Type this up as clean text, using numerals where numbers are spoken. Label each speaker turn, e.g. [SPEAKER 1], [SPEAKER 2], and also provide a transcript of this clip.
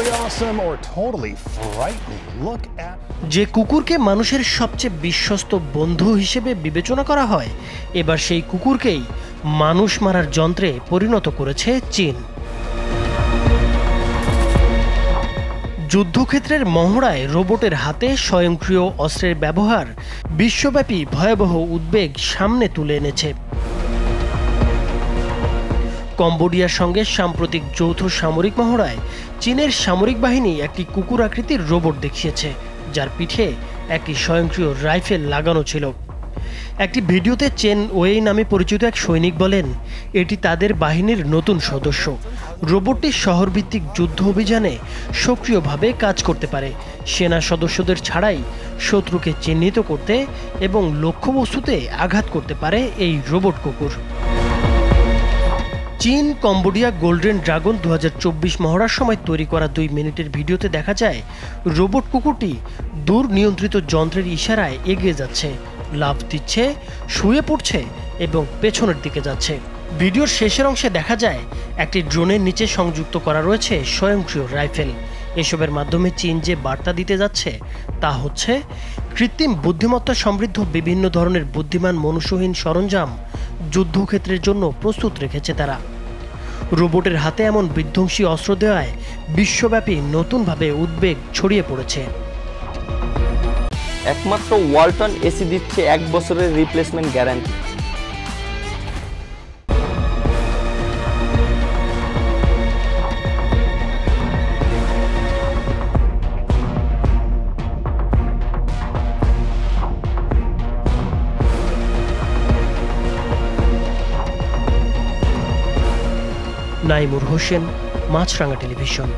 [SPEAKER 1] awesome or totally frightening. Look at
[SPEAKER 2] যে কুকুরকে মানুষের সবচেয়ে বিশ্বস্ত বন্ধু হিসেবে বিবেচনা করা হয়, এবার সেই কুকুরকেই মানুষ মারার যন্ত্রে পরিণত করেছে চীন। যুদ্ধক্ষেত্রের মহড়ায় রোবটের হাতে স্বয়ংক্রিয় অস্ত্রের ব্যবহার বিশ্বব্যাপী ভয়াবহ উদ্বেগ সামনে তুলে এনেছে। কম্বোডিয়ার সঙ্গে সাম্প্রতিক যৌথ সামরিক মহড়ায় চীনের সামরিক বাহিনী একটি কুকুর আকৃতির রোবট দেখিয়েছে, যার পিঠে একটি স্বয়ংক্রিয় রাইফেল লাগানো ছিল। একটি ভিডিওতে চেন ওয়েই নামে পরিচিত এক সৈনিক বলেন, এটি তাদের বাহিনীর নতুন সদস্য। রোবটটি শহরভিত্তিক যুদ্ধ অভিযানে সক্রিয়ভাবে কাজ করতে পারে, সেনা সদস্যদের ছাড়াই শত্রুকে চিহ্নিত করতে এবং লক্ষ্যবস্তুতে আঘাত করতে পারে এই রোবট কুকুর। চীন কম্বোডিয়া গোল্ডেন ড্রাগন 2024 মহড়ার সময় তৈরি করা 2 মিনিটের ভিডিওতে দেখা যায় রোবট কুকুরটি দূর নিয়ন্ত্রিত যন্ত্রের ইশারায় এগিয়ে যাচ্ছে, লাফ দিচ্ছে, শুয়ে পড়ছে এবং পেছনের দিকে যাচ্ছে। ভিডিওর শেষের অংশে দেখা যায় একটি ড্রোনের নিচে সংযুক্ত করা রয়েছে স্বয়ংক্রিয় রাইফেল। এসবের মাধ্যমে চীন যে বার্তা দিতে যাচ্ছে তা হচ্ছে কৃত্রিম বুদ্ধিমত্তা সমৃদ্ধ বিভিন্ন ধরনের বুদ্ধিমান মনুষ্যহীন সরঞ্জাম যুদ্ধক্ষেত্রের জন্য প্রস্তুত রেখেছে তারা। রোবটের হাতে এমন বিধ্বংসী অস্ত্র দেওয়ায় বিশ্বব্যাপী নতুনভাবে উদ্বেগ ছড়িয়ে পড়েছে।
[SPEAKER 3] একমাত্র ওয়ালটন এসি দিচ্ছে 1 বছরের রিপ্লেসমেন্ট গ্যারান্টি।
[SPEAKER 2] নাইমুর হোসেন, মাছরাঙা টেলিভিশন।